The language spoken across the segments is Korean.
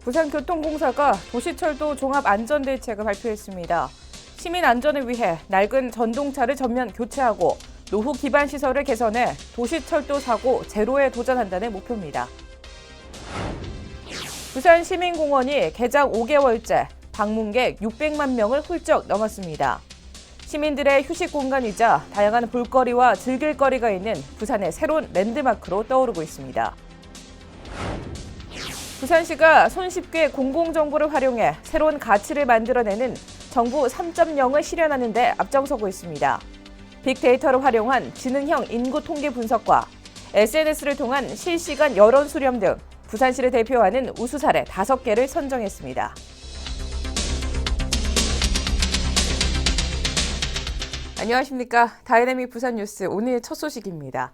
부산교통공사가 도시철도 종합안전대책을 발표했습니다. 시민 안전을 위해 낡은 전동차를 전면 교체하고 노후 기반 시설을 개선해 도시철도 사고 제로에 도전한다는 목표입니다. 부산시민공원이 개장 5개월째 방문객 600만 명을 훌쩍 넘었습니다. 시민들의 휴식 공간이자 다양한 볼거리와 즐길거리가 있는 부산의 새로운 랜드마크로 떠오르고 있습니다. 부산시가 손쉽게 공공정보를 활용해 새로운 가치를 만들어내는 정부 3.0을 실현하는 데 앞장서고 있습니다. 빅데이터를 활용한 지능형 인구 통계 분석과 SNS를 통한 실시간 여론 수렴 등 부산시를 대표하는 우수 사례 5개를 선정했습니다. 안녕하십니까. 다이내믹 부산 뉴스 오늘 첫 소식입니다.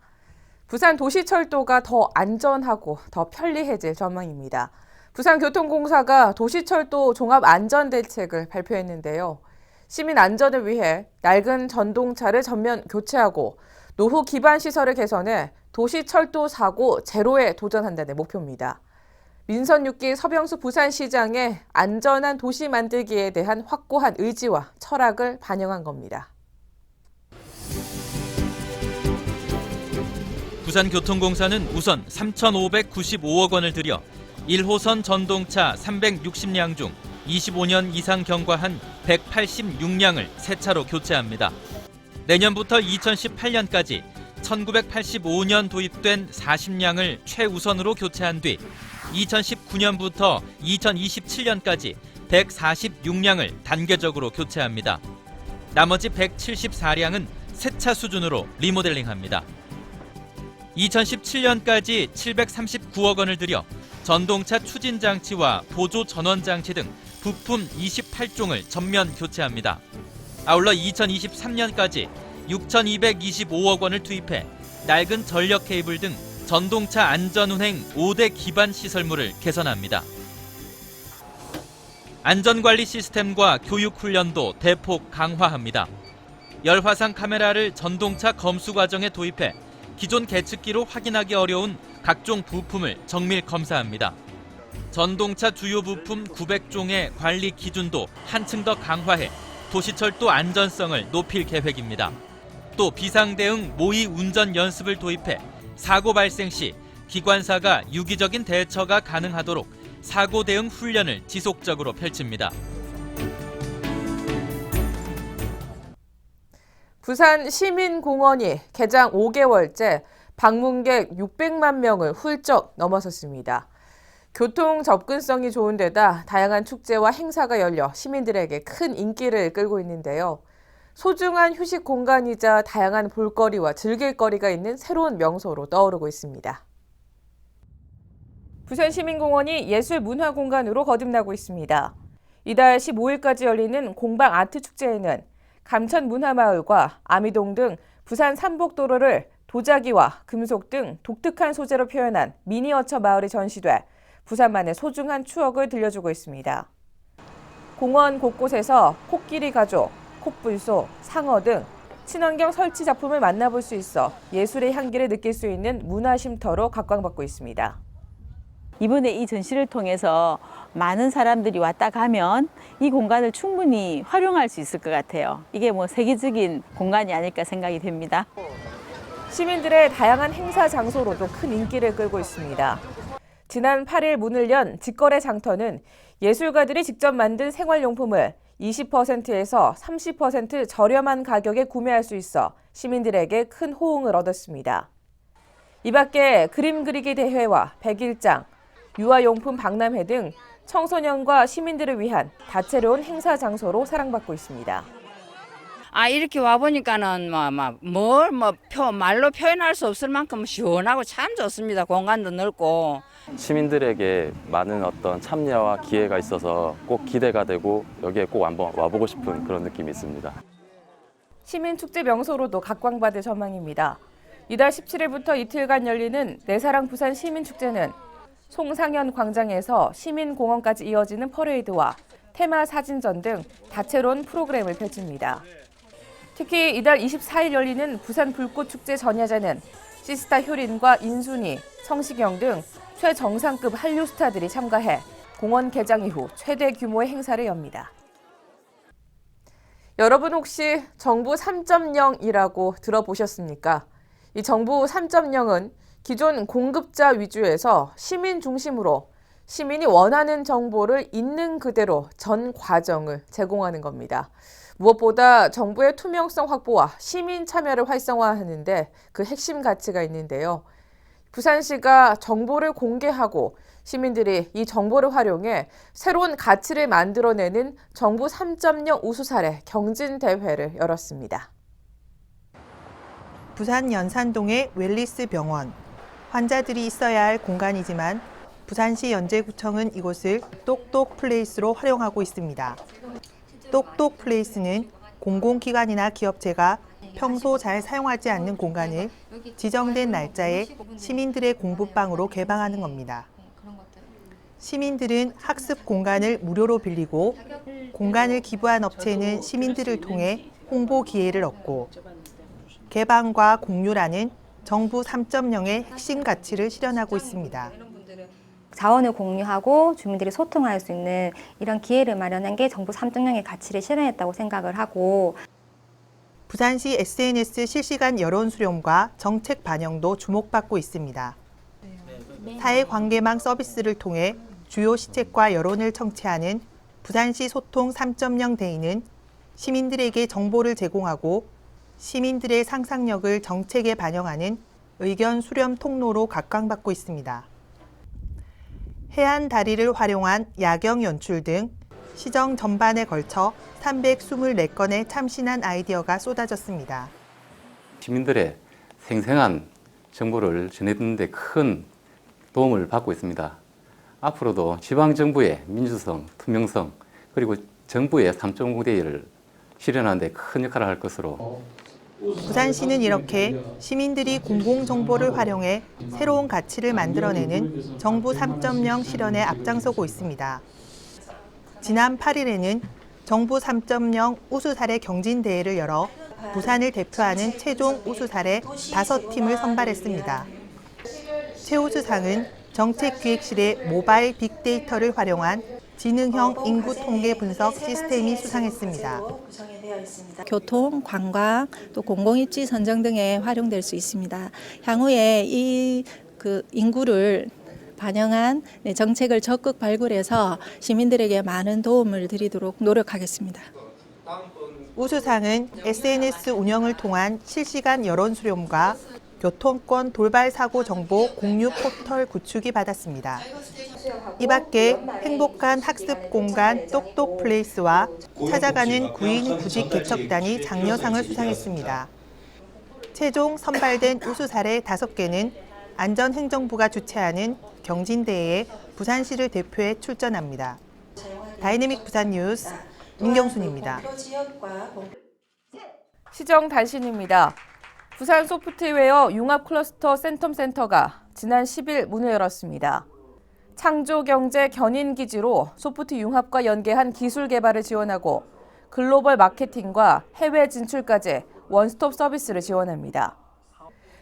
부산 도시철도가 더 안전하고 더 편리해질 전망입니다. 부산교통공사가 도시철도 종합안전대책을 발표했는데요. 시민 안전을 위해 낡은 전동차를 전면 교체하고 노후 기반 시설을 개선해 도시철도 사고 제로에 도전한다는 목표입니다. 민선 6기 서병수 부산시장의 안전한 도시 만들기에 대한 확고한 의지와 철학을 반영한 겁니다. 부산교통공사는 우선 3,595억 원을 들여 1호선 전동차 360량 중 25년 이상 경과한 186량을 새 차로 교체합니다. 내년부터 2018년까지 1985년 도입된 40량을 최우선으로 교체한 뒤 2019년부터 2027년까지 146량을 단계적으로 교체합니다. 나머지 174량은 새 차 수준으로 리모델링합니다. 2017년까지 739억 원을 들여 전동차 추진 장치와 보조 전원 장치 등 부품 28종을 전면 교체합니다. 아울러 2023년까지 6,225억 원을 투입해 낡은 전력 케이블 등 전동차 안전운행 5대 기반 시설물을 개선합니다. 안전관리 시스템과 교육 훈련도 대폭 강화합니다. 열화상 카메라를 전동차 검수 과정에 도입해 기존 계측기로 확인하기 어려운 각종 부품을 정밀 검사합니다. 전동차 주요 부품 900종의 관리 기준도 한층 더 강화해 도시철도 안전성을 높일 계획입니다. 또 비상대응 모의 운전 연습을 도입해 사고 발생 시 기관사가 유기적인 대처가 가능하도록 사고 대응 훈련을 지속적으로 펼칩니다. 부산 시민공원이 개장 5개월째 방문객 600만 명을 훌쩍 넘어섰습니다. 교통 접근성이 좋은 데다 다양한 축제와 행사가 열려 시민들에게 큰 인기를 끌고 있는데요. 소중한 휴식 공간이자 다양한 볼거리와 즐길거리가 있는 새로운 명소로 떠오르고 있습니다. 부산시민공원이 예술문화공간으로 거듭나고 있습니다. 이달 15일까지 열리는 공방 아트축제에는 감천문화마을과 아미동 등 부산 삼복도로를 도자기와 금속 등 독특한 소재로 표현한 미니어처 마을이 전시돼 부산만의 소중한 추억을 들려주고 있습니다. 공원 곳곳에서 코끼리 가족, 콧불소, 상어 등 친환경 설치 작품을 만나볼 수 있어 예술의 향기를 느낄 수 있는 문화쉼터로 각광받고 있습니다. 이번에 이 전시를 통해서 많은 사람들이 왔다 가면 이 공간을 충분히 활용할 수 있을 것 같아요. 이게 세계적인 공간이 아닐까 생각이 됩니다. 시민들의 다양한 행사 장소로도 큰 인기를 끌고 있습니다. 지난 8일 문을 연 직거래 장터는 예술가들이 직접 만든 생활용품을 20%에서 30% 저렴한 가격에 구매할 수 있어 시민들에게 큰 호응을 얻었습니다. 이 밖에 그림 그리기 대회와 백일장, 유아용품 박람회 등 청소년과 시민들을 위한 다채로운 행사 장소로 사랑받고 있습니다. 이렇게 와보니까는 말로 표현할 수 없을 만큼 시원하고 참 좋습니다. 공간도 넓고. 시민들에게 많은 어떤 참여와 기회가 있어서 꼭 기대가 되고 여기에 꼭 한번 와보고 싶은 그런 느낌이 있습니다. 시민축제 명소로도 각광받을 전망입니다. 이달 17일부터 이틀간 열리는 내 사랑 부산 시민축제는 송상현 광장에서 시민공원까지 이어지는 퍼레이드와 테마 사진전 등 다채로운 프로그램을 펼칩니다. 특히 이달 24일 열리는 부산 불꽃축제 전야제는 시스타 효린과 인순이, 성시경 등 최정상급 한류 스타들이 참가해 공원 개장 이후 최대 규모의 행사를 엽니다. 여러분 혹시 정부 3.0이라고 들어보셨습니까? 이 정부 3.0은 기존 공급자 위주에서 시민 중심으로 시민이 원하는 정보를 있는 그대로 전 과정을 제공하는 겁니다. 무엇보다 정부의 투명성 확보와 시민 참여를 활성화하는데 그 핵심 가치가 있는데요. 부산시가 정보를 공개하고 시민들이 이 정보를 활용해 새로운 가치를 만들어내는 정부 3.0 우수사례 경진대회를 열었습니다. 부산 연산동의 웰리스 병원. 환자들이 있어야 할 공간이지만 부산시 연제구청은 이곳을 똑똑 플레이스로 활용하고 있습니다. 똑똑 플레이스는 공공기관이나 기업체가 평소 잘 사용하지 않는 공간을 지정된 날짜에 시민들의 공부방으로 개방하는 겁니다. 시민들은 학습 공간을 무료로 빌리고 공간을 기부한 업체는 시민들을 통해 홍보 기회를 얻고 개방과 공유라는 정부 3.0의 핵심 가치를 실현하고 있습니다. 자원을 공유하고 주민들이 소통할 수 있는 이런 기회를 마련한 게 정부 3.0의 가치를 실현했다고 생각을 하고 부산시 SNS 실시간 여론 수렴과 정책 반영도 주목받고 있습니다. 사회관계망 서비스를 통해 주요 시책과 여론을 청취하는 부산시 소통 3.0 데이는 시민들에게 정보를 제공하고 시민들의 상상력을 정책에 반영하는 의견 수렴 통로로 각광받고 있습니다. 해안 다리를 활용한 야경 연출 등 시정 전반에 걸쳐 324건의 참신한 아이디어가 쏟아졌습니다. 시민들의 생생한 정보를 전해드는 데 큰 도움을 받고 있습니다. 앞으로도 지방정부의 민주성, 투명성, 그리고 정부의 3.0 데이를 실현하는 데 큰 역할을 할 것으로 부산시는 이렇게 시민들이 공공정보를 활용해 새로운 가치를 만들어내는 정부 3.0 실현에 앞장서고 있습니다. 지난 8일에는 정부 3.0 우수사례 경진대회를 열어 부산을 대표하는 최종 우수사례 5팀을 선발했습니다. 최우수상은 정책기획실의 모바일 빅데이터를 활용한 지능형 인구 통계 분석 시스템이 수상했습니다. 교통, 관광, 또 공공입지 선정 등에 활용될 수 있습니다. 향후에 이 인구를 반영한 정책을 적극 발굴해서 시민들에게 많은 도움을 드리도록 노력하겠습니다. 우수상은 SNS 운영을 통한 실시간 여론 수렴과 교통권 돌발 사고 정보 공유 포털 구축이 받았습니다. 이 밖에 행복한 학습 공간 똑똑 플레이스와 찾아가는 구인 구직 개척단이 장려상을 수상했습니다. 최종 선발된 우수 사례 5개는 안전행정부가 주최하는 경진대회에 부산시를 대표해 출전합니다. 다이내믹 부산 뉴스 민경순입니다. 시정 단신입니다. 부산 소프트웨어 융합 클러스터 센텀센터가 지난 10일 문을 열었습니다. 창조경제 견인기지로 소프트 융합과 연계한 기술 개발을 지원하고 글로벌 마케팅과 해외 진출까지 원스톱 서비스를 지원합니다.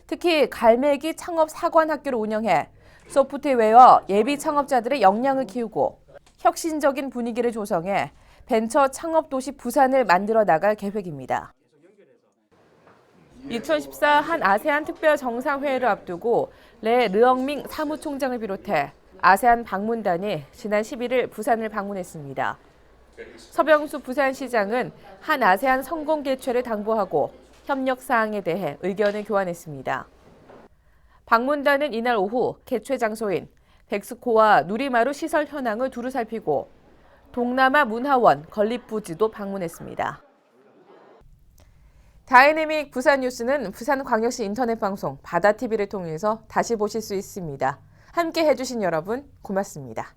특히 갈매기 창업 사관학교를 운영해 소프트웨어 예비 창업자들의 역량을 키우고 혁신적인 분위기를 조성해 벤처 창업도시 부산을 만들어 나갈 계획입니다. 2014 한 아세안 특별 정상회의를 앞두고 레 르엉밍 사무총장을 비롯해 아세안 방문단이 지난 11일 부산을 방문했습니다. 서병수 부산시장은 한 아세안 성공 개최를 당부하고 협력 사항에 대해 의견을 교환했습니다. 방문단은 이날 오후 개최 장소인 백스코와 누리마루 시설 현황을 두루 살피고 동남아 문화원 건립부지도 방문했습니다. 다이내믹 부산 뉴스는 부산광역시 인터넷 방송 바다TV를 통해서 다시 보실 수 있습니다. 함께 해주신 여러분 고맙습니다.